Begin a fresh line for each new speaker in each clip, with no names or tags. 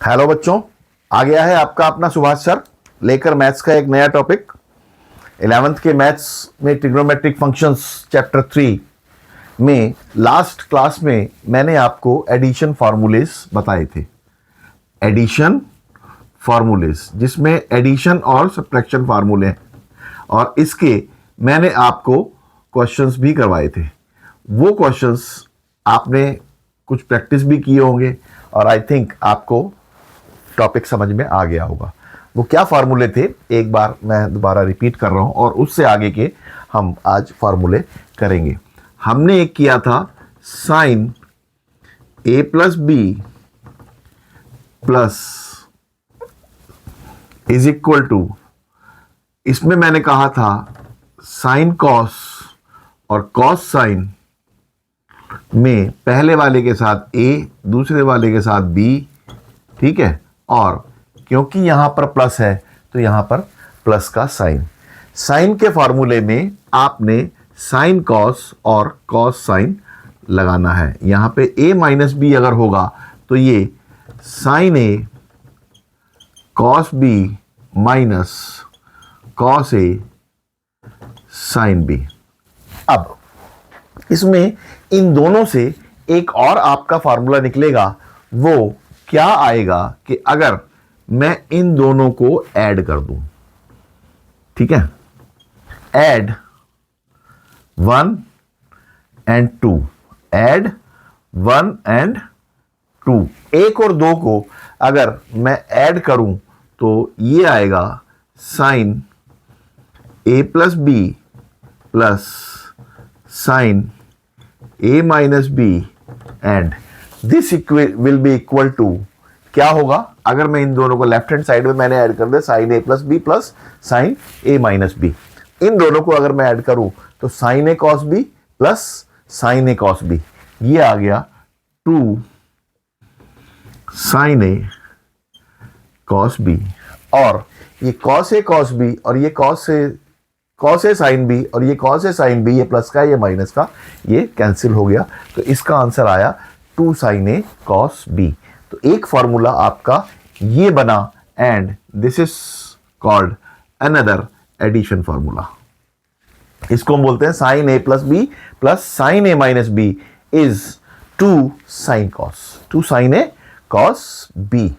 Hello बच्चों, आ गया है आपका अपना सुभाष सर लेकर मैथ्स का एक नया टॉपिक। 11th के मैथ्स में ट्रिग्नोमेट्रिक फंक्शंस चैप्टर 3 में लास्ट क्लास में मैंने आपको एडिशन फार्मूलेज बताए थे। एडिशन फार्मूलेज जिसमें एडिशन और सब्ट्रैक्शन फार्मूले हैं, और इसके मैंने आपको क्वेश्चंस भी करवाए थे। वो क्वेश्चंस आपने कुछ प्रैक्टिस भी किए होंगे और आई थिंक आपको टॉपिक समझ में आ गया होगा। वो क्या फार्मूले थे, एक बार मैं दोबारा रिपीट कर रहा हूं और उससे आगे के हम आज फार्मूले करेंगे। हमने एक किया था sine A plus B plus is equal to, इसमें मैंने कहा था साइन कॉस और कॉस साइन में पहले वाले के साथ ए, दूसरे वाले के साथ बी, ठीक है। और क्योंकि यहां पर प्लस है तो यहां पर प्लस का साइन। साइन के फॉर्मूले में आपने साइन कॉस और कॉस साइन लगाना है। यहां पे a माइनस बी अगर होगा तो ये sign A cos B minus cos A sine B. अब इसमें इन दोनों से एक और आपका फार्मूला निकलेगा। वो क्या आएगा कि अगर मैं इन दोनों को ऐड कर दूं, ठीक है, ऐड 1 एंड 2, ऐड 1 एंड 2, एक और दो को अगर मैं ऐड करूं तो ये आएगा sine A plus B plus sine A minus B and this will be equal to, क्या होगा अगर मैं इन दोनों को लेफ्ट हैंड साइड में मैंने ऐड कर दिया sign A plus B plus sine A minus B. इन दोनों को अगर मैं ऐड करूं तो sign A cos B plus sine A cos B, ये आ गया 2 साइन ए कॉस बी। और ये कॉस ए कॉस बी और ये कॉस ए साइन बी और ये कॉस ए साइन बी, ये प्लस का ये माइनस का ये कैंसिल हो गया। तो इसका आंसर आया 2 साइन ए कॉस बी। तो एक फॉर्मूला आपका ये बना and this is called another addition formula. इसको हम बोलते हैं sine A plus B plus sine A minus B is 2 sine cos, 2 sine A cos B.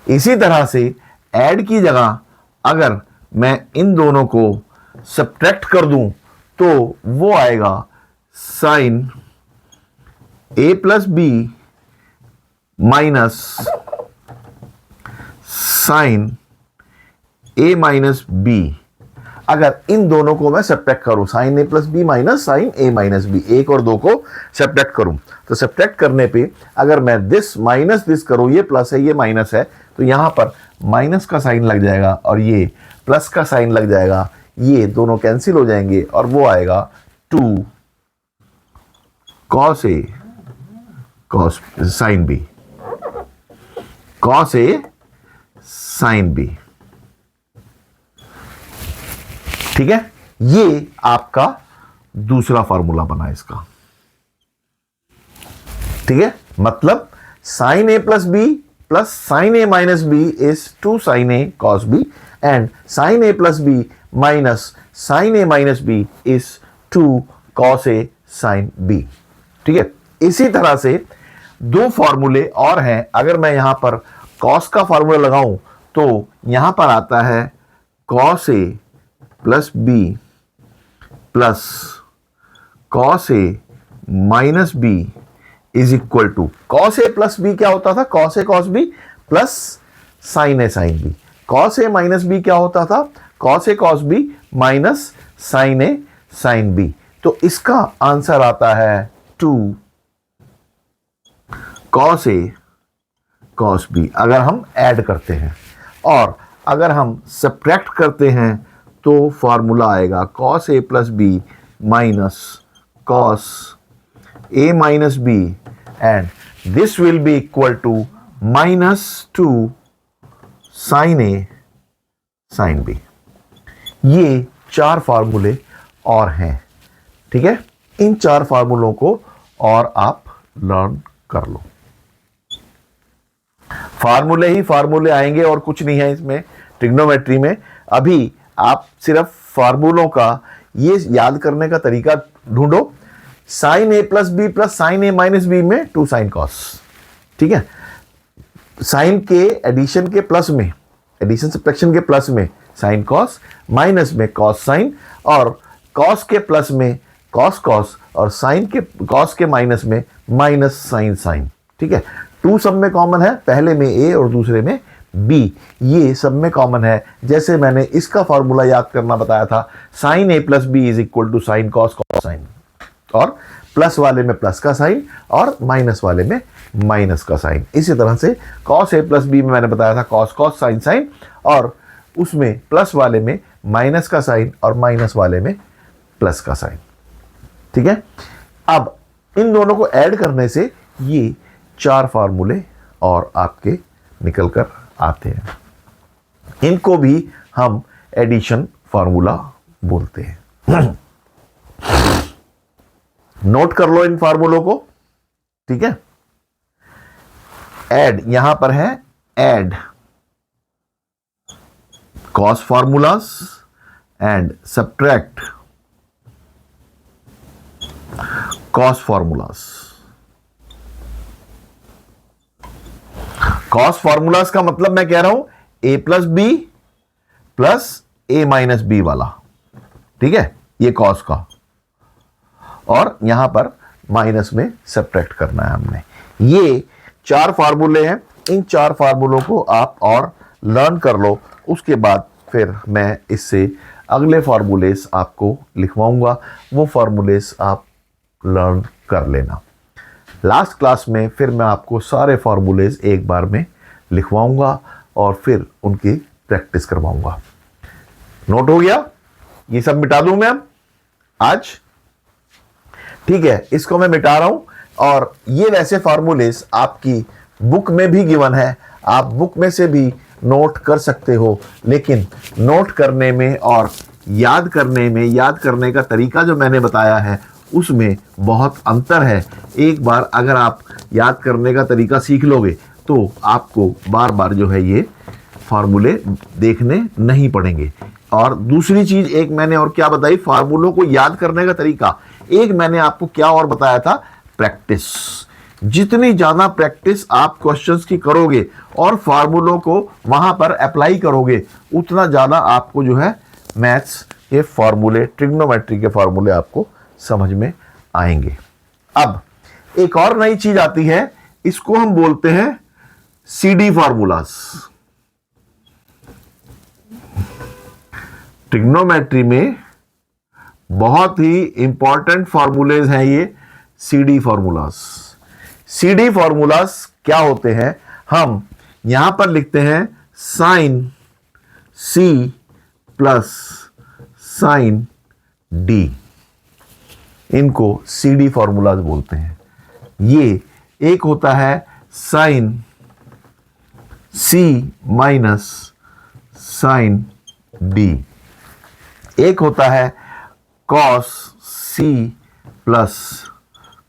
इसी तरह से ऐड की जगह अगर मैं इन दोनों को सब्ट्रैक्ट कर दूं तो वो आएगा sine A plus B minus sine A minus B. अगर इन दोनों को मैं सब्ट्रैक्ट करूं, sign A plus B minus sine A minus B, एक और दो को सब्ट्रैक्ट करूं तो सब्ट्रैक्ट करने पे अगर मैं दिस माइनस दिस करूं, ये प्लस है ये माइनस है, तो यहां पर माइनस का साइन लग जाएगा और ये प्लस का साइन लग जाएगा, ये दोनों कैंसिल हो जाएंगे और वो आएगा 2 cos A cos sine B, cos A sine B. ठीक है, ये आपका दूसरा फॉर्मूला बना इसका। ठीक है, मतलब sine A plus B plus sine A minus B is 2 sine A cos B and sine A plus B minus sine A minus B is 2 cos A sine B. ठीक है, इसी तरह से दो फॉर्मूले और हैं। अगर मैं यहां पर कॉस का फॉर्मूला लगाऊं तो यहां पर आता है cos A plus B plus cos A minus B is equal to, cos A plus B क्या होता था, cos A cos B plus sine A sine B. Cos A minus B क्या होता था, cos A cos B minus sine A sine B. तो इसका answer आता है 2 कॉस ए कॉस बी अगर हम ऐड करते हैं, और अगर हम सब्ट्रैक्ट करते हैं तो फॉर्मूला आएगा cos A plus B minus cos A minus B and this will be equal to -2 sine A sine B. ये 4 फार्मूले और हैं। ठीक है, इन 4 फार्मूलों को और आप लर्न कर लो। फार्मूले ही फार्मूले आएंगे और कुछ नहीं है इसमें ट्रिग्नोमेट्री में। अभी आप सिर्फ फार्मूलों का ये याद करने का तरीका ढूंढो, sign A plus B plus sine A minus B में 2 साइन कॉस, ठीक है। साइन के एडिशन के प्लस में, एडिशन सब्ट्रैक्शन के प्लस में साइन कॉस, माइनस में कॉस साइन, और कॉस के प्लस में कॉस कॉस, और साइन के कॉस के माइनस में माइनस साइन साइन, ठीक है। 2 सब में कॉमन है, पहले में ए और दूसरे में बी, ये सब में कॉमन है। जैसे मैंने इसका फॉर्मूला याद करना बताया था, sine A plus B is equal to sine cos cos sine, और प्लस वाले में प्लस का साइन और माइनस वाले में माइनस का साइन। इसी तरह से कॉस ए प्लस बी में मैंने बताया था कॉस कॉस साइन साइन, और उसमें प्लस वाले में माइनस का साइन और माइनस वाले में प्लस का साइन, ठीक है। अब इन दोनों को ऐड करने से ये 4 फार्मूले और आपके निकल कर आते हैं। इनको भी हम एडिशन फार्मूला बोलते हैं। नोट कर लो इन फार्मूलों को, ठीक है। ऐड, यहां पर है add cos formulas and subtract cos formulas. Cos formulas का मतलब मैं कह रहा हूं ए प्लस बी प्लस ए माइनस बी वाला, ठीक है, ये कॉस का, और यहां पर माइनस में सब्ट्रैक्ट करना है हमने। ये 4 फार्मूले हैं, इन 4 फार्मूलों को आप और लर्न कर लो, उसके बाद फिर मैं इससे अगले फार्मूलेस आपको लिखवाऊंगा, वो फार्मूलेस आप लर्न कर लेना। लास्ट क्लास में फिर मैं आपको सारे फार्मूलेस एक बार में लिखवाऊंगा और फिर उनकी प्रैक्टिस करवाऊंगा। नोट हो गया? ये सब मिटा दूं मैं अब आज, ठीक है। इसको मैं मिटा रहा हूं, और ये वैसे फार्मूलेस आपकी बुक में भी गिवन है, आप बुक में से भी नोट कर सकते हो, लेकिन नोट करने में और याद करने में, याद करने का तरीका जो मैंने बताया है उसमें बहुत अंतर है। एक बार अगर आप याद करने का तरीका सीख लोगे तो आपको बार बार जो है ये फार्मूले देखने नहीं पड़ेंगे। और दूसरी चीज एक मैंने और क्या बताई, फार्मूलों को याद करने का तरीका, एक मैंने आपको क्या और बताया था, प्रैक्टिस। जितनी ज्यादा प्रैक्टिस आप क्वेश्चंस की करोगे और फार्मूलों को वहां पर अप्लाई करोगे, उतना ज्यादा आपको जो है मैथ्स के फार्मूले, ट्रिग्नोमेट्री के फार्मूले आपको समझ में आएंगे। अब एक और नई चीज आती है, इसको हम बोलते हैं सीडी फार्मूलास। ट्रिग्नोमेट्री में बहुत ही इंपॉर्टेंट फार्मूलेज हैं ये सीडी फार्मूलास। सीडी फार्मूलास क्या होते हैं, हम यहां पर लिखते हैं sine C plus sine D, इनको सीडी फार्मूलाज बोलते हैं। ये एक होता है sine C minus sine D, एक होता है cos C plus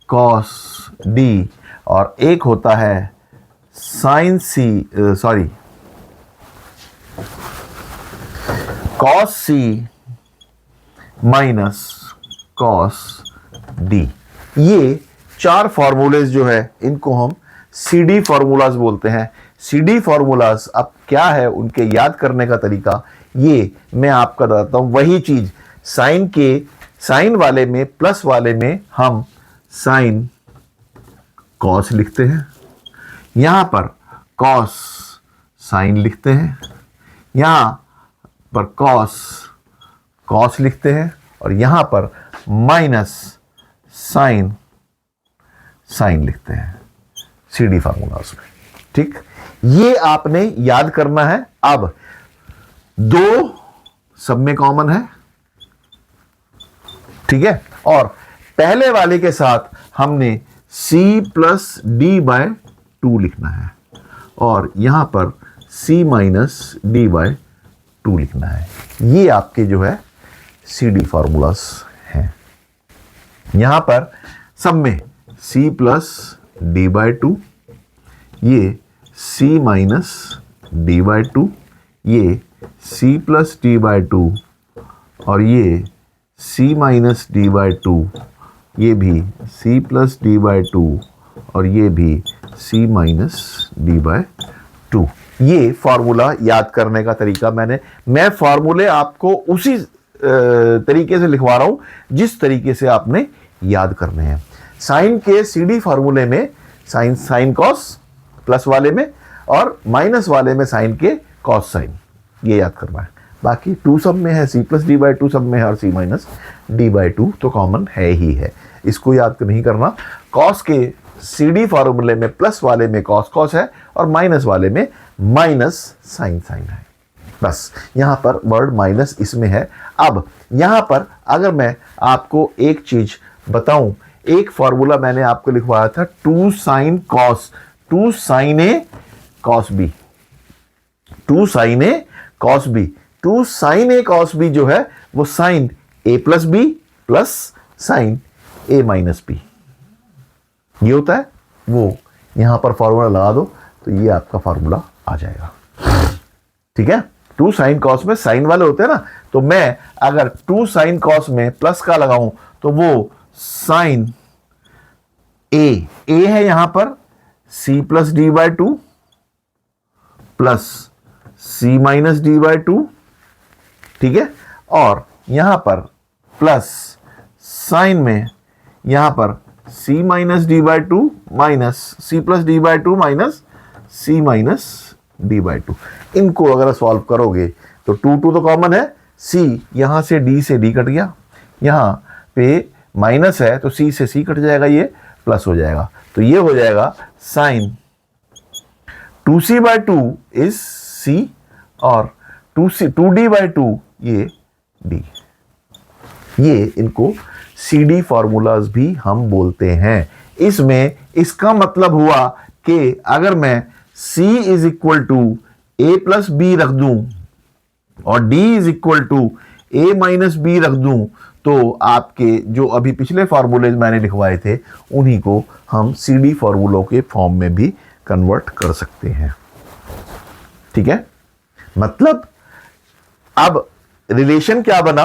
cos D, और एक होता है sine C cos C minus cos D. ये 4 फार्मूलेज जो है इनको हम सीडी फार्मूलाज बोलते हैं। सीडी फार्मूलाज अब क्या है, उनके याद करने का तरीका ये मैं आपको बताता हूं। वही चीज साइन के साइन वाले में, प्लस वाले में हम साइन कॉस लिखते हैं, यहां पर कॉस साइन लिखते हैं, यहां पर कॉस कॉस लिखते हैं, और यहां पर माइनस साइन साइन लिखते हैं सीडी फार्मूलास में, ठीक। ये आपने याद करना है। अब 2 सब में कॉमन है, ठीक है, और पहले वाले के साथ हमने c प्लस डी बाय 2 लिखना है, और यहां पर c माइनस डी बाय 2 लिखना है। ये आपके जो है सीडी फार्मूलास हैं। यहां पर सब में c प्लस डी बाय 2, ये c minus D by two, ये c plus D by two, और ये c minus D by two, ये भी c plus D by two, और ये भी c minus D by two. ये फार्मूला याद करने का तरीका मैं फार्मूले आपको उसी तरीके से लिखवा रहा हूं जिस तरीके से आपने याद करने हैं। साइन के सीडी फार्मूले में साइन कॉस प्लस वाले में, और माइनस वाले में साइन के कॉस साइन, ये याद करना है। बाकी टू सब में है, c plus D by to सब में है, और c minus D by to तो कॉमन है ही है, इसको याद नहीं करना। कॉस के सीडी फार्मूले में प्लस वाले में कॉस कॉस है, और माइनस वाले में माइनस साइन साइन है। बस यहां पर वर्ड माइनस इसमें है। अब यहां पर अगर मैं आपको एक चीज बताऊं, एक फॉर्मूला मैंने आपको लिखवाया था, two sine cos, two sine A cos B, two sine A cos B, two sine A cos B जो है वो sine A plus B plus sine A minus B, ये होता है। वो यहां पर फॉर्मूला लगा दो तो ये आपका फॉर्मूला आ जाएगा, ठीक है। टू साइन कॉस में साइन वाले होते हैं ना, तो मैं अगर टू साइन कॉस में प्लस का लगाऊं तो वो साइन ए है यहां पर c plus D by two plus c minus D by to, ठीक है। और यहां पर प्लस साइन में यहां पर c minus D by to minus c plus D by to minus c minus D by to. इनको अगर सॉल्व करोगे तो टू तो कॉमन है, c यहां से d कट गया, यहां पे माइनस है तो c से c कट जाएगा, ये प्लस हो जाएगा, तो ये हो जाएगा sine 2c by two is c, और 2d बाई टू ये d। ये इनको CD फॉर्मूलाज भी हम बोलते हैं। इसमें इसका मतलब हुआ कि अगर मैं C is equal to A plus B रख दूं और D is equal to A minus B रख दूं, तो आपके जो अभी पिछले फॉर्मूले मैंने लिखवाए थे उन्हीं को हम CD फॉर्मूलों के फॉर्म में भी कन्वर्ट कर सकते हैं, ठीक है। मतलब अब रिलेशन क्या बना,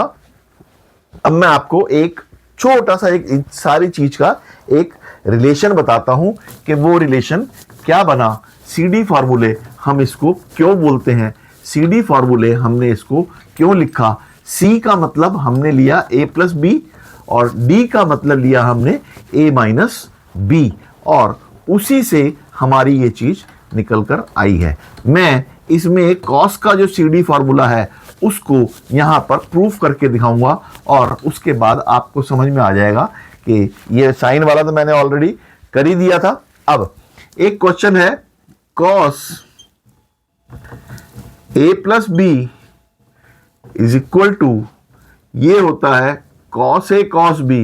अब मैं आपको एक छोटा सा एक सारी चीज का एक रिलेशन बताता हूं कि वो रिलेशन क्या बना। CD फॉर्मूले हम इसको क्यों बोलते हैं, CD फॉर्मूले हमने इसको क्यों लिखा। C का मतलब हमने लिया a प्लस बी, और D का मतलब लिया हमने a माइनस बी, और उसी से हमारी ये चीज निकल कर आई है। मैं इसमें कॉस का जो CD फॉर्मूला है उसको यहां पर प्रूफ करके दिखाऊंगा, और उसके बाद आपको समझ में आ जाएगा कि ये साइन वाला तो मैंने ऑलरेडी कर ही दिया था। अब एक क्वेश्चन है, cos A plus B is equal to, ये होता है cos A cos B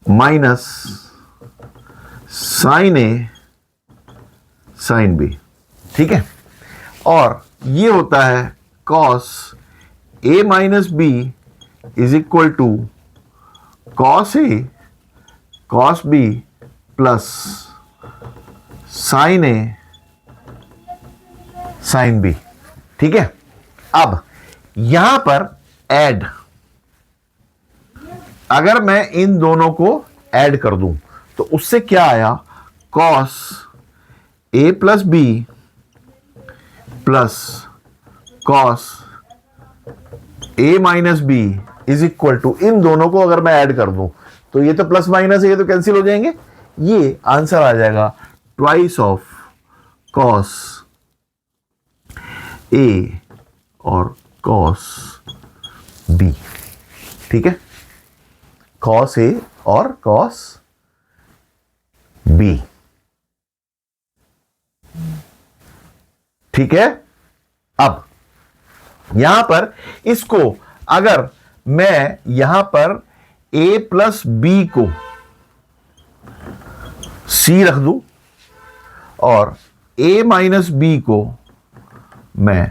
minus sine A sine B, ठीक है। और ये होता है cos A minus B is equal to cos A cos B plus sine A sine B, ठीक है। अब यहां पर ऐड, अगर मैं इन दोनों को ऐड कर दूं तो उससे क्या आया, cos A plus B plus cos A minus B is equal to, इन दोनों को अगर मैं ऐड कर दूं तो ये तो प्लस माइनस है, ये तो कैंसिल हो जाएंगे, ये आंसर आ जाएगा ट्वाइस ऑफ कॉस ए और कॉस बी, ठीक है। कॉस ए और कॉस बी, ठीक है। अब यहां पर इसको अगर मैं यहां पर a प्लस बी को c रख दूं और a माइनस बी को मैं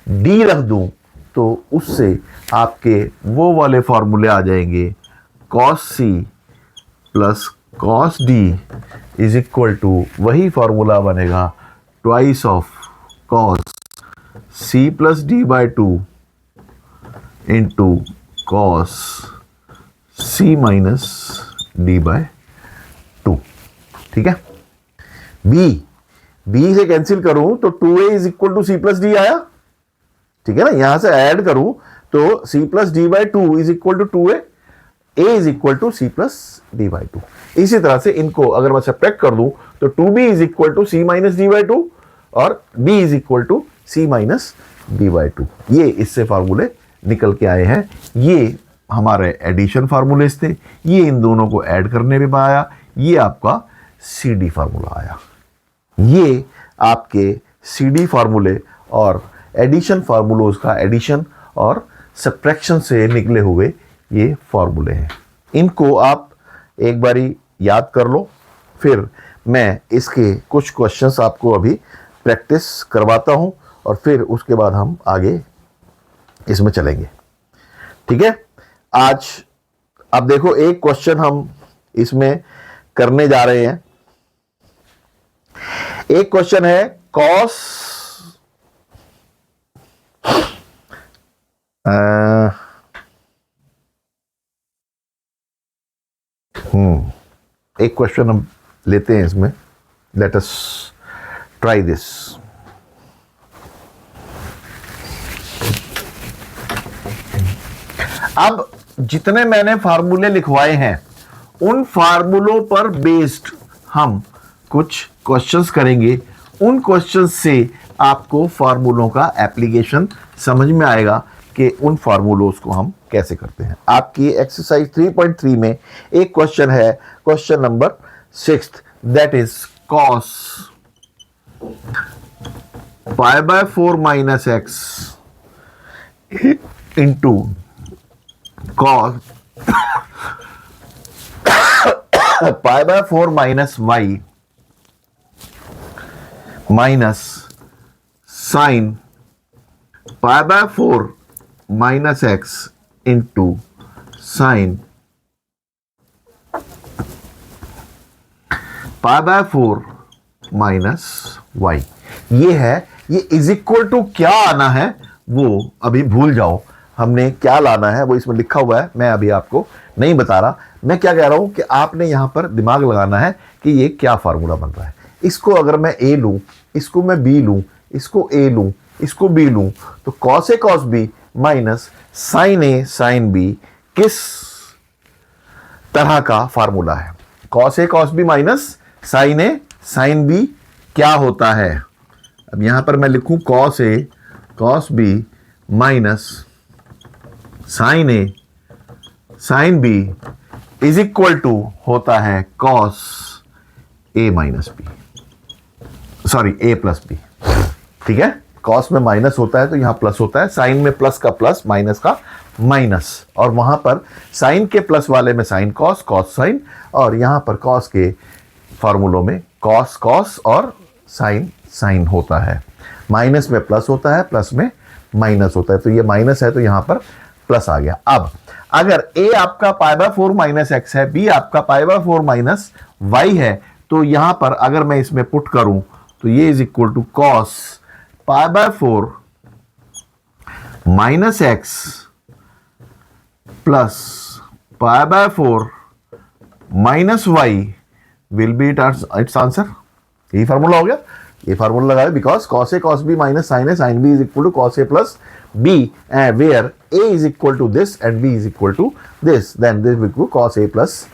d रख दूं, तो उससे आपके वो वाले फॉर्मूले आ जाएंगे, cos c plus cos D is equal to, वही फॉर्मूला बनेगा, twice of cos C plus D by two into cos C minus D by two. ठीक है, बी से कैंसिल करूं तो 2a is equal to C plus D आया। ठीक है ना, यहां से ऐड करूं तो C plus D by two is equal to 2a, a is equal to C plus D by two. इसी तरह से इनको अगर मैं सब्ट्रैक्ट कर दूं तो 2b is equal to C minus D by two और b is equal to C minus D by two. ये इससे फार्मूले निकल के आए हैं। ये हमारे एडिशन फार्मूलेस थे, ये इन दोनों को ऐड करने में आया, ये आपका सी डी फार्मूला आया। ये आपके सी डी फार्मूले और एडिशन फार्मूलोज का एडिशन और सब्ट्रैक्शन से निकले हुए ये फार्मूले हैं। इनको आप एक बारी याद कर लो, फिर मैं इसके कुछ क्वेश्चंस आपको अभी प्रैक्टिस करवाता हूं और फिर उसके बाद हम आगे इसमें चलेंगे। ठीक है, आज अब देखो एक क्वेश्चन हम इसमें करने जा रहे हैं। एक क्वेश्चन है कॉस एक क्वेश्चन हम लेते हैं इसमें, लेट अस ट्राई दिस। अब जितने मैंने फार्मूले लिखवाए हैं उन फार्मूलों पर बेस्ड हम कुछ क्वेश्चंस करेंगे। उन क्वेश्चंस से आपको फार्मूलों का एप्लीकेशन समझ में आएगा कि उन फार्मूलों को हम कैसे करते हैं। आपकी एक्सरसाइज 3.3 में एक क्वेश्चन है, question number 6, that is cos pi by 4 minus x into cos pi by 4 minus y minus sine pi by 4 minus x into sine pi by 4 minus y. ये है, ये इज इक्वल टू क्या आना है वो अभी भूल जाओ, हमने क्या लाना है वो इसमें लिखा हुआ है, मैं अभी आपको नहीं बता रहा। मैं क्या कह रहा हूं कि आपने यहां पर दिमाग लगाना है कि ये क्या फार्मूला बन रहा है। इसको अगर मैं ए लूं, इसको मैं बी लूं, इसको ए लूं, इसको बी लूं, तो cos A cos B minus sine A sine B किस तरह का फार्मूला है। Cos A cos B minus sine A sine B क्या होता है। अब यहां पर मैं लिखूं cos A cos B minus sine A sine B is equal to होता है cos A minus B, sorry A plus B. ठीक है, कॉस में माइनस होता है तो यहां प्लस होता है, साइन में प्लस का प्लस, माइनस का माइनस, और वहां पर साइन के प्लस वाले में साइन कॉस, कॉस साइन, और यहां पर कॉस के फार्मूलों में कॉस कॉस और साइन साइन होता है। माइनस में प्लस होता है, प्लस में माइनस होता है, तो ये माइनस है तो यहां पर प्लस आ गया। अब अगर ए आपका पाई बाय 4 माइनस एक्स है, बी आपका पाई बाय 4 माइनस वाई है, तो यहां पर अगर मैं इसमें पुट करूं तो ये is equal to cos pi by 4 minus x plus pi by 4 minus y will be it's answer. यही फार्मूला हो गया, ये फार्मूला लगाए because cos A cos B minus sine A sine B is equal to cos A plus B, where A is equal to this and B is equal to this, then this equal cos A plus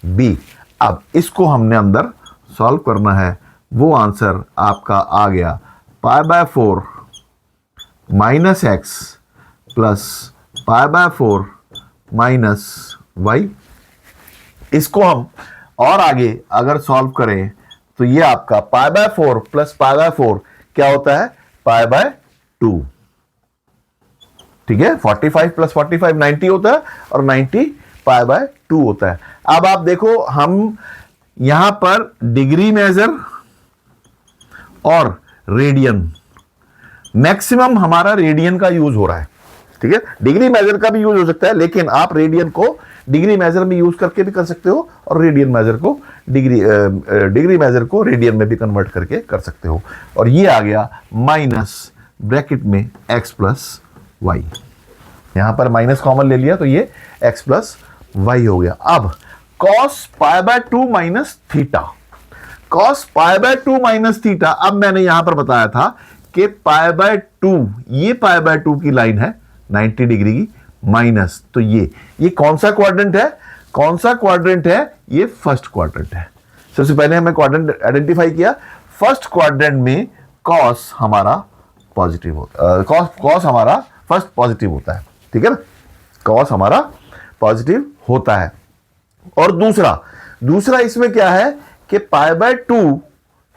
B. अब इसको हमने अंदर solve करना है, वो answer आपका आ गया pi by 4 minus x plus pi by 4 minus y. इसको हम और आगे अगर सॉल्व करें तो ये आपका पाई बाय 4 प्लस पाई बाय 4 क्या होता है, पाई बाय 2। ठीक है, 45 प्लस 45 90 होता है और 90 पाई बाय 2 होता है। अब आप देखो, हम यहां पर डिग्री मेजर और रेडियन, मैक्सिमम हमारा रेडियन का यूज हो रहा है। ठीक है, डिग्री मेजर का भी यूज हो सकता है लेकिन आप रेडियन को डिग्री मेजर में यूज करके भी कर सकते हो और रेडियन मेजर को डिग्री मेजर को रेडियन में भी कन्वर्ट करके कर सकते हो। और ये आ गया माइनस ब्रैकेट में x प्लस वाई, यहां पर माइनस कॉमन ले लिया तो ये x प्लस वाई हो गया। अब cos pi bye 2 minus theta, cos pi bye 2 minus theta, अब मैंने यहां पर बताया था कि पाई बाय 2, ये पाई बाय 2 की लाइन है 90 डिग्री की, माइनस, तो ये कौन सा क्वाड्रेंट है, कौन सा क्वाड्रेंट है, ये फर्स्ट क्वाड्रेंट है। सबसे पहले हमें क्वाड्रेंट आइडेंटिफाई किया, फर्स्ट क्वाड्रेंट में कॉस हमारा पॉजिटिव होता है, कॉस हमारा फर्स्ट पॉजिटिव होता है, ठीक है ना, कॉस हमारा पॉजिटिव होता है। और दूसरा इसमें क्या है कि पाई बाय 2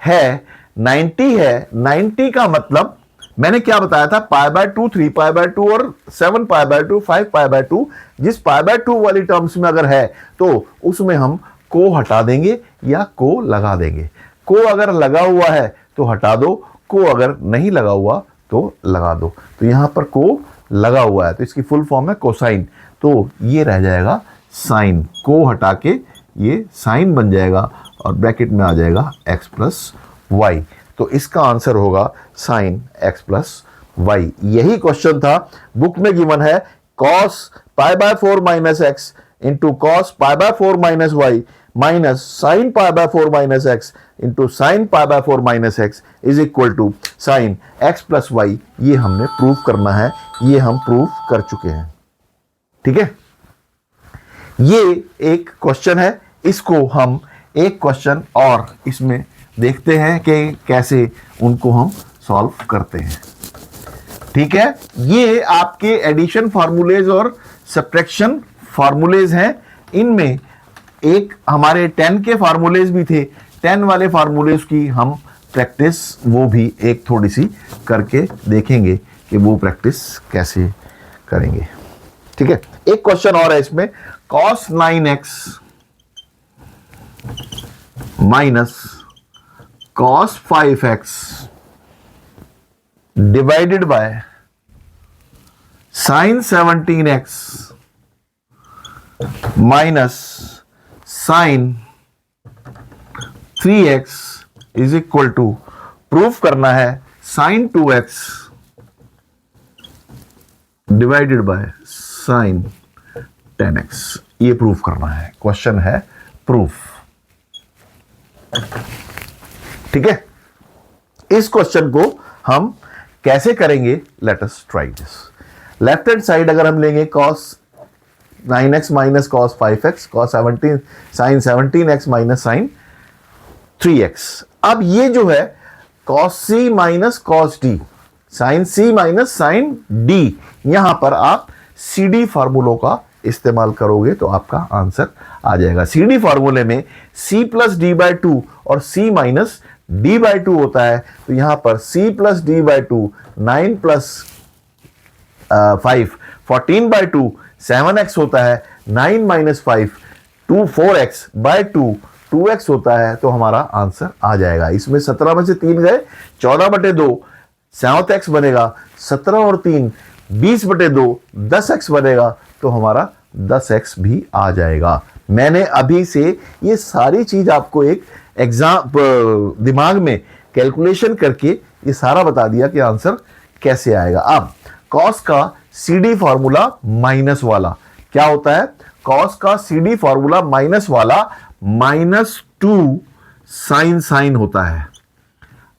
है 90 है, 90 का मतलब मैंने क्या बताया था, पाई बाय 2, 3 पाई बाय 2 और 7 पाई बाय 2, 5 पाई बाय 2, जिस पाई बाय 2 वाली टर्म्स में अगर है तो उसमें हम को हटा देंगे या को लगा देंगे। को अगर लगा हुआ है तो हटा दो, को अगर नहीं लगा हुआ तो लगा दो। तो यहां पर को लगा हुआ है तो इसकी फुल फॉर्म है कोसाइन, तो ये रह जाएगा साइन, को हटा के ये साइन बन जाएगा और ब्रैकेट में आ जाएगा x प्लस वाई। तो इसका आंसर होगा साइन x प्लस वाई। यही क्वेश्चन था, बुक में गिवन है cos pi by 4 minus x into cos pi by 4 minus y minus sine pi by 4 minus x into sine pi by 4 minus x is equal to sine x plus y. ये हमने proof करना है, ये हम proof कर चुके हैं, ठीक है। ये एक क्वेश्चन है, इसको हम एक क्वेश्चन और इसमें देखते हैं कि कैसे उनको हम सॉल्व करते हैं, ठीक है। ये आपके एडिशन फार्मूलेज और सब्ट्रैक्शन फार्मूलेज हैं, इनमें एक हमारे 10 के फार्मूलेज भी थे, 10 वाले फार्मूलेज की हम प्रैक्टिस वो भी एक थोड़ी सी करके देखेंगे कि वो प्रैक्टिस कैसे करेंगे, ठीक है। एक क्वेश्चन और है इसमें, cos 9x minus cos 5x divided by sin 17x minus sin 3x is equal to, proof करना है sin 2x divided by sin 10x, ये प्रूफ करना है, क्वेश्चन है प्रूफ, ठीक है। इस क्वेश्चन को हम कैसे करेंगे, let us try this. Left hand side अगर हम लेंगे cos 9x minus cos 5x, cos 17 sin 17x minus sin 3x। अब ये जो है cos c minus cos d, sin c minus sin d, यहां पर आप CD फार्मूलों का इस्तेमाल करोगे तो आपका आंसर आ जाएगा। CD फार्मूले में c प्लस डी बाई 2 और c माइनस डी बाई 2 होता है, तो यहां पर c plus D by 2 9 plus 5 14 by 2 7x होता है, 9 माइनस 5 2 4x बाई 2 2x होता है, तो हमारा आंसर आ जाएगा। इसमें 17 में से 3 गए, 14 बटे 2 7x बनेगा, 17 और 3 20 बटे 2 10x बनेगा, तो हमारा 10x भी आ जाएगा। मैंने अभी से ये सारी चीज आपको एक एग्जाम दिमाग में कैलकुलेशन करके ये सारा बता दिया कि आंसर कैसे आएगा। अब कॉस का CD फॉर्मूला माइनस वाला क्या होता है, कॉस का CD फॉर्मूला माइनस वाला -2 साइन होता है।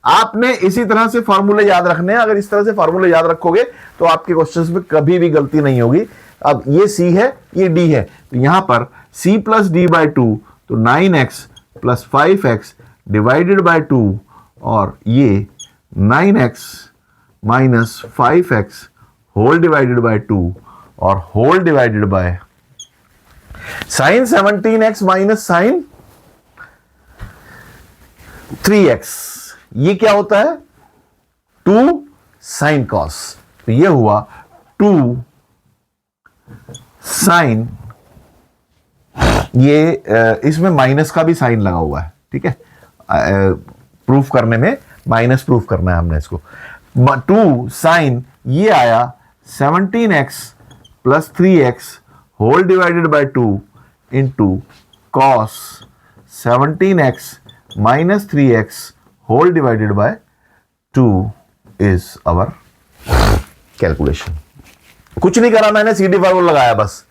आपने इसी तरह से फार्मूले याद रखने हैं, अगर इस तरह से फार्मूले याद रखोगे तो आपके क्वेश्चंस में कभी भी गलती नहीं होगी। अब ये C है, ये D है, तो यहां पर C प्लस डी बाई 2, तो 9x plus 5x divided by 2, और ये 9x minus 5x whole divided by 2 और whole divided by sine 17x minus sine 3x, ये क्या होता है 2 साइन कॉस, तो ये हुआ 2 साइन, ये इसमें माइनस का भी साइन लगा हुआ है, ठीक है, प्रूफ करने में माइनस प्रूफ करना है हमने इसको। 2 साइन ये आया 17x plus 3x whole divided by 2 into cos 17x minus 3x whole divided by 2 is our calculation. कुछ नहीं करा मैंने, सीडी फॉर्मूला लगाया बस।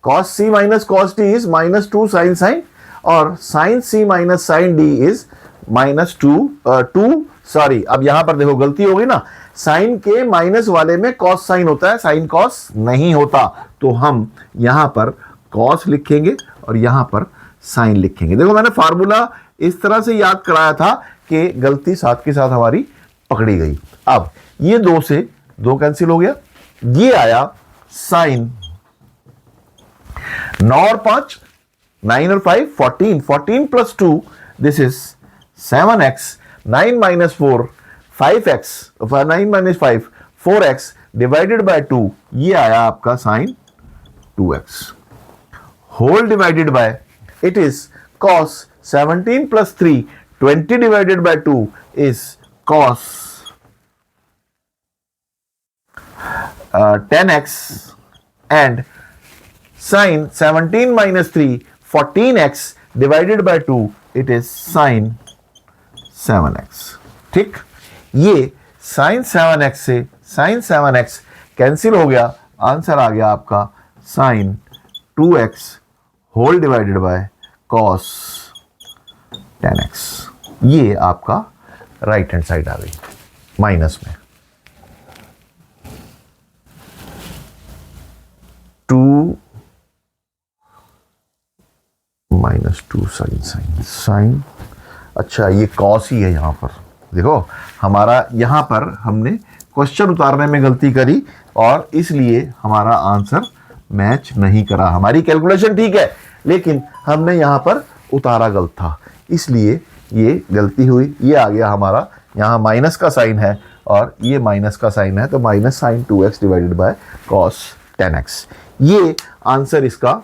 Cos C minus cos D is minus 2 sine sine, और sine C minus sine D is minus 2 sorry, अब यहां पर देखो गलती हो गई ना, साइन के माइनस वाले में कॉस साइन होता है, साइन कॉस नहीं होता, तो हम यहां पर कॉस लिखेंगे और यहां पर साइन लिखेंगे। देखो मैंने फार्मूला इस तरह से याद कराया था कि गलती साथ के साथ हमारी पकड़ी गई। अब ये 2 से 2 कैंसिल हो गया, ये आया साइन 9 और 5 9 और 5 14, 14 plus 2 this is 7x, 9 minus 4 5x, 9 minus 5 4x divided by 2, ये आया आपका sine 2x whole divided by, it is cos 17 plus 3 20 divided by 2 is cos 10x and sin 17 minus 3 14x divided by 2 it is sin 7x। ठीक, ये sin 7x से sin 7x cancel हो गया, answer आ गया आपका sin 2x whole divided by cos 10x। ये आपका right hand side आ गई माइनस में 2 माइनस 2 साइन साइन साइन, अच्छा ये कॉस ही है यहां पर। देखो हमारा यहां पर हमने क्वेश्चन उतारने में गलती करी और इसलिए हमारा आंसर मैच नहीं करा। हमारी कैलकुलेशन ठीक है लेकिन हमने यहां पर उतारा गलत था, इसलिए ये गलती हुई। ये आ गया हमारा, यहाँ माइनस का साइन है और ये माइनस का साइन है, तो minus sine 2x divided by cos 10x, ये आंसर इसका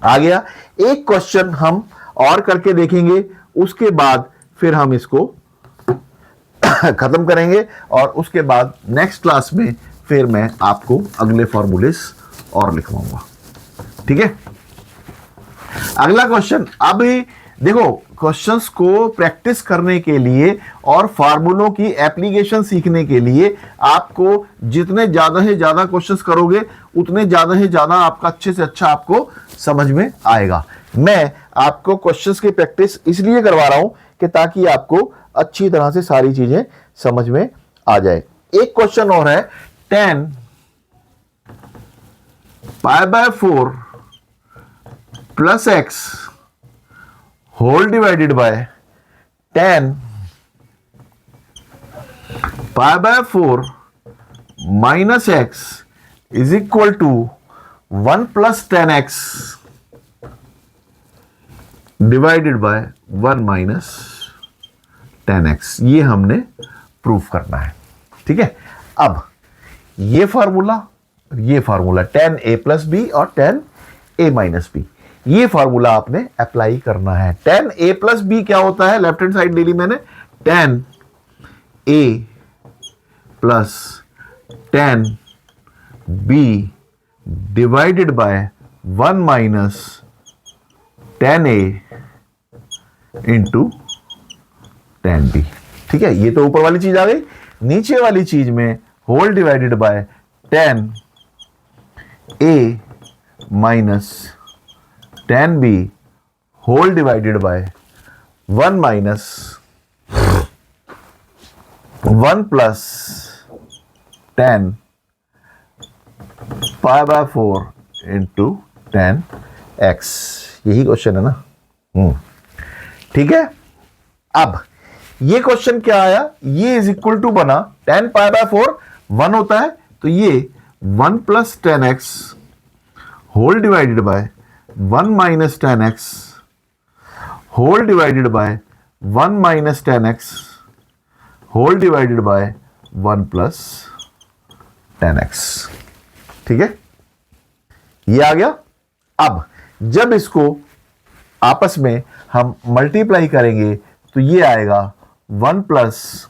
आ गया। एक क्वेश्चन हम और करके देखेंगे, उसके बाद फिर हम इसको खत्म करेंगे और उसके बाद नेक्स्ट क्लास में फिर मैं आपको अगले फॉर्मूलेस और लिखवाऊंगा। ठीक है, अगला क्वेश्चन। अभी देखो क्वेश्चंस को प्रैक्टिस करने के लिए और फार्मूलों की एप्लीकेशन सीखने के लिए आपको जितने ज्यादा से ज्यादा क्वेश्चंस करोगे उतने ज्यादा से ज्यादा आपका अच्छे से अच्छा आपको समझ में आएगा। मैं आपको क्वेश्चंस की प्रैक्टिस इसलिए करवा रहा हूं कि ताकि आपको अच्छी तरह से सारी चीजें समझ में आ जाए। एक क्वेश्चन और है, 10 π/4 plus x whole divided by 10 π/4 minus x is equal to 1 plus 10x divided by 1 minus 10x। ये हमने प्रूफ करना है। ठीक है, अब ये फार्मूला 10a प्लस बी और 10a माइनस बी, ये फार्मूला आपने अप्लाई करना है। 10a प्लस बी क्या होता है, लेफ्ट हैंड साइड ले ली मैंने, 10a plus 10b divided by 1 minus 10a into 10b। ठीक है, ये तो ऊपर वाली चीज आ गई। नीचे वाली चीज में whole divided by 10a minus 10b whole divided by 1 minus 1 plus 10 π/4 into 10x। यही क्वेश्चन है ना। ठीक है, अब ये क्वेश्चन क्या आया, ये इज इक्वल टू बना 10 π/4 1 होता है, तो ये 1 plus 10x whole divided by 1 minus 10x whole divided by 1 minus 10x whole divided by 1 plus 10x। ठीक है, ये आ गया। अब जब इसको आपस में हम मल्टीप्लाई करेंगे तो ये आएगा 1 प्लस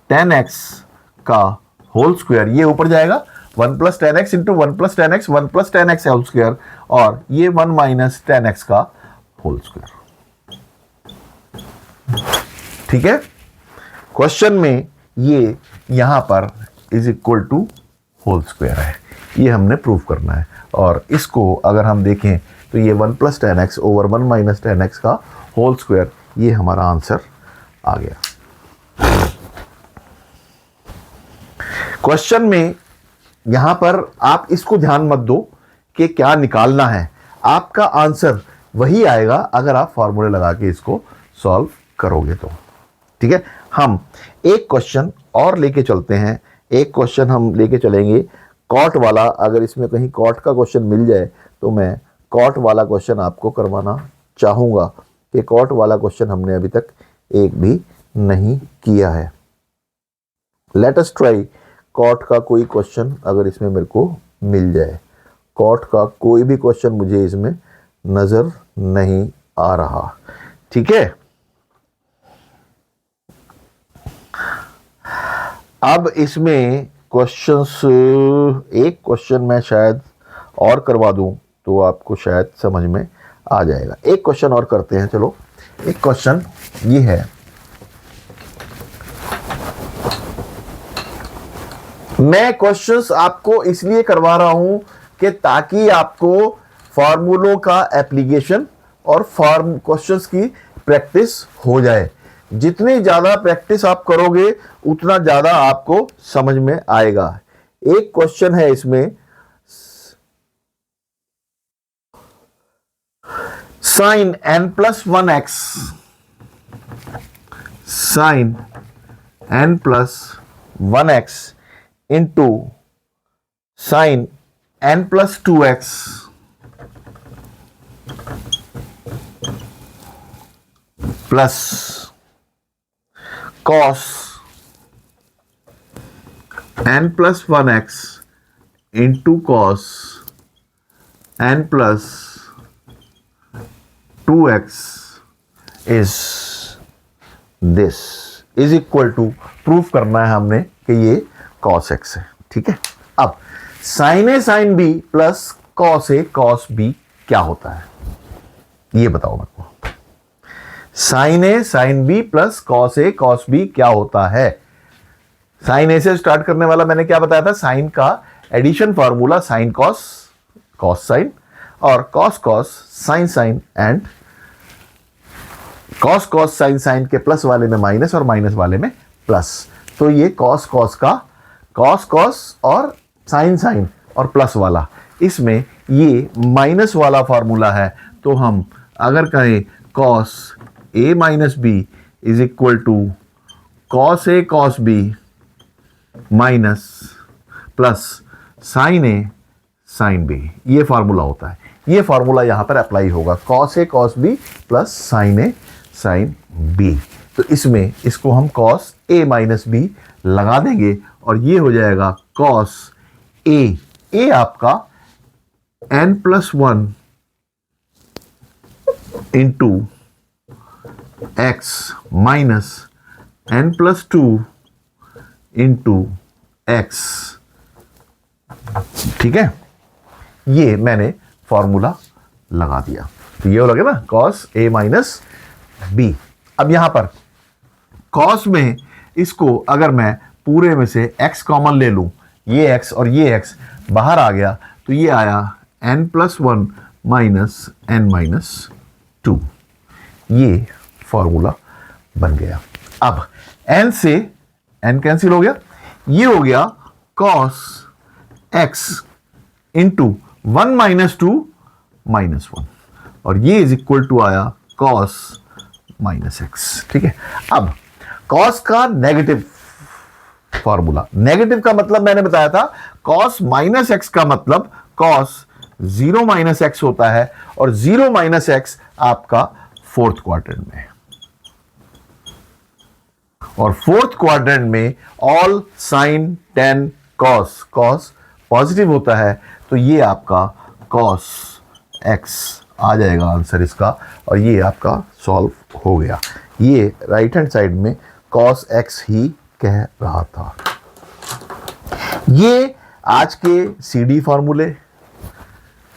10x का होल स्क्वायर, ये ऊपर जाएगा 1 plus ten x into 1 plus ten x, 1 plus ten x whole square, और ये 1 माइनस टेन एक्स का होल स्क्वायर। ठीक है, क्वेश्चन में ये यहां पर is equal to whole square है, ये हमने प्रूव करना है। और इसको अगर हम देखें तो ये 1 plus ten x over 1 minus ten x का होल स्क्वायर, ये हमारा आंसर आ गया। क्वेश्चन में यहां पर आप इसको ध्यान मत दो कि क्या निकालना है, आपका आंसर वही आएगा अगर आप फॉर्मूले लगा के इसको सॉल्व करोगे तो। ठीक है, हम एक क्वेश्चन और लेके चलते हैं। एक क्वेश्चन हम लेके चलेंगे कॉट वाला। अगर इसमें कहीं कॉट का क्वेश्चन मिल जाए तो मैं कॉट वाला क्वेश्चन आपको करवाना चाहूंगा, कि कॉट वाला क्वेश्चन हमने अभी तक एक भी नहीं किया है। लेट अस ट्राई कॉट का कोई क्वेश्चन अगर इसमें मेरे को मिल जाए। कॉट का कोई भी क्वेश्चन मुझे इसमें नजर नहीं आ रहा। ठीक है, अब इसमें क्वेश्चंस, एक क्वेश्चन मैं शायद और करवा दूं तो आपको शायद समझ में आ जाएगा। एक क्वेश्चन और करते हैं, चलो। एक क्वेश्चन ये है, मैं क्वेश्चंस आपको इसलिए करवा रहा हूं कि ताकि आपको फॉर्मूलों का एप्लीकेशन और फॉर्म क्वेश्चंस की प्रैक्टिस हो जाए। जितनी ज्यादा प्रैक्टिस आप करोगे उतना ज्यादा आपको समझ में आएगा। एक क्वेश्चन है इसमें, sine n plus one x, sine n plus one x into sine n plus two x plus cos n plus one x into cos n plus two x is this, is equal to, proof करना है हमने कि ये cos x है। ठीक है, अब sign A sine B plus cos A cos B क्या होता है, ये बताओ मेरे को। Sign A sine B plus cos A cos B क्या होता है। साइन ए से स्टार्ट करने वाला मैंने क्या बताया था, साइन का addition formula sine cos cos sine, और cos cos sine sine, and cos cos sine sine के प्लस वाले में माइनस और माइनस वाले में प्लस। तो ये कॉस कॉस का कॉस कॉस और साइन साइन और प्लस वाला, इसमें ये माइनस वाला फॉर्मूला है। तो हम अगर कहें cos A minus B is equal to cos A cos B minus plus sine A sine B, ये फॉर्मूला होता है। ये फॉर्मूला यहां पर अप्लाई होगा, cos A cos B plus sine A sine B. तो इसमें इसको हम कॉस ए माइनस बी लगा देंगे और ये हो जाएगा कॉस ए, ए आपका n plus one into x minus n plus two into x. ठीक है, ये मैंने फॉर्मूला लगा दिया, तो ये हो लगे ना कॉस ए माइनस बी। अब यहां पर कॉस में इसको अगर मैं पूरे में से x कॉमन ले लूं, ये x और ये x बाहर आ गया, तो ये आया n plus one minus n minus two, ये फॉर्मूला बन गया। अब n से n कैंसिल हो गया, ये हो गया cos x into one minus two minus one, और ये इज इक्वल टू आया कॉस माइनस एक्स। ठीक है, अब कॉस का नेगेटिव फॉर्मूला, नेगेटिव का मतलब मैंने बताया था, कॉस माइनस एक्स का मतलब कॉस जीरो माइनस एक्स होता है, और जीरो माइनस एक्स आपका फोर्थ क्वाड्रेंट में है, और फोर्थ क्वाड्रेंट में all sine tan cos, cos positive होता है, तो ये आपका कॉस एक्स आ जाएगा आंसर इसका, और ये आपका सॉल्व हो गया। ये राइट हैंड साइड में कॉस एक्स ही कह रहा था। ये आज के CD फार्मूले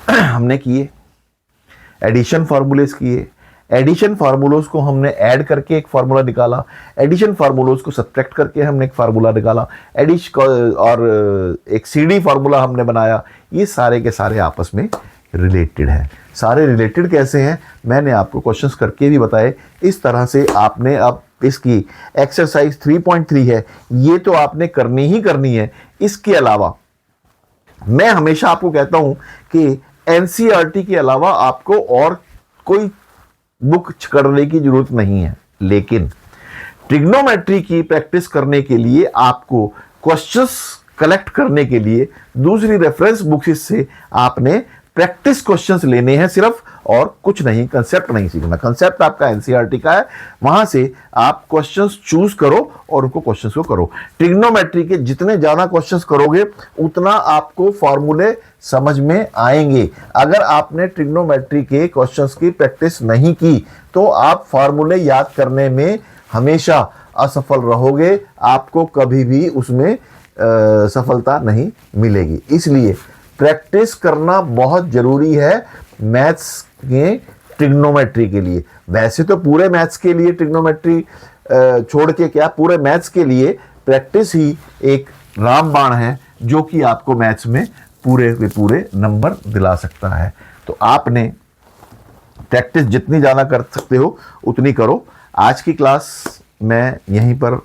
हमने किए, एडिशन फार्मूलेस किए, एडिशन फार्मूलोस को हमने ऐड करके एक फार्मूला निकाला, एडिशन फार्मूलोस को सब्ट्रैक्ट करके हमने एक फार्मूला निकाला, और एक CD फार्मूला हमने बनाया। ये सारे के सारे आपस में रिलेटेड हैं। सारे रिलेटेड कैसे हैं मैंने आपको क्वेश्चंस करके भी बताए। इस तरह से आपने अब इसकी एक्सरसाइज 3.3 है, ये तो आपने करनी ही करनी है। इसके अलावा मैं हमेशा आपको कहता हूं कि एनसीईआरटी के अलावा आपको और कोई बुक करने की जरूरत नहीं है, लेकिन ट्रिग्नोमेट्री की प्रैक्टिस करने के लिए आपको क्वेश्चंस कलेक्ट करने के लिए दूसरी रेफरेंस बुक से आपने प्रैक्टिस क्वेश्चंस लेने हैं सिर्फ, और कुछ नहीं, कंसेप्ट नहीं सीखना। कंसेप्ट आपका एनसीईआरटी का है, वहां से आप क्वेश्चंस चूज करो और उनको क्वेश्चंस को करो। ट्रिग्नोमेट्री के जितने ज्यादा क्वेश्चंस करोगे उतना आपको फॉर्मूले समझ में आएंगे। अगर आपने ट्रिग्नोमेट्री के क्वेश्चंस की प्रैक्टिस नहीं की तो आप फॉर्मूले याद करने में हमेशा असफल रहोगे, आपको कभी भी उसमें सफलता नहीं मिलेगी। इसलिए प्रैक्टिस करना बहुत जरूरी है मैथ्स के ट्रिग्नोमेट्री के लिए। वैसे तो पूरे मैथ्स के लिए ट्रिग्नोमेट्री छोड़ के क्या, पूरे मैथ्स के लिए प्रैक्टिस ही एक रामबाण है जो कि आपको मैथ्स में पूरे के पूरे नंबर दिला सकता है। तो आपने प्रैक्टिस जितनी ज़्यादा कर सकते हो उतनी करो। आज की क्लास मैं यहीं पर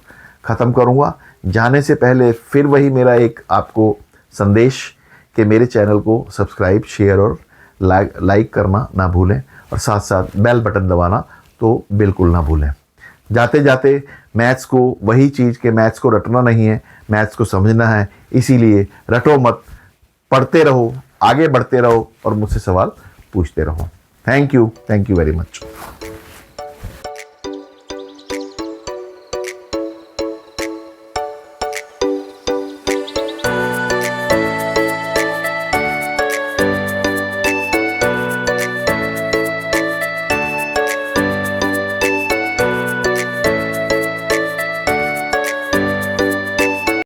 ख़त्म करूँगा। जाने से पहले फिर वही मेरा एक आपको संदेश कि मेरे चैनल को सब्सक्राइब, शेयर और लाइक करना ना भूलें, और साथ साथ बेल बटन दबाना तो बिल्कुल ना भूलें। जाते जाते मैथ्स को वही चीज़ के मैथ्स को रटना नहीं है, मैथ्स को समझना है। इसीलिए रटो मत, पढ़ते रहो, आगे बढ़ते रहो और मुझसे सवाल पूछते रहो। Thank you very much.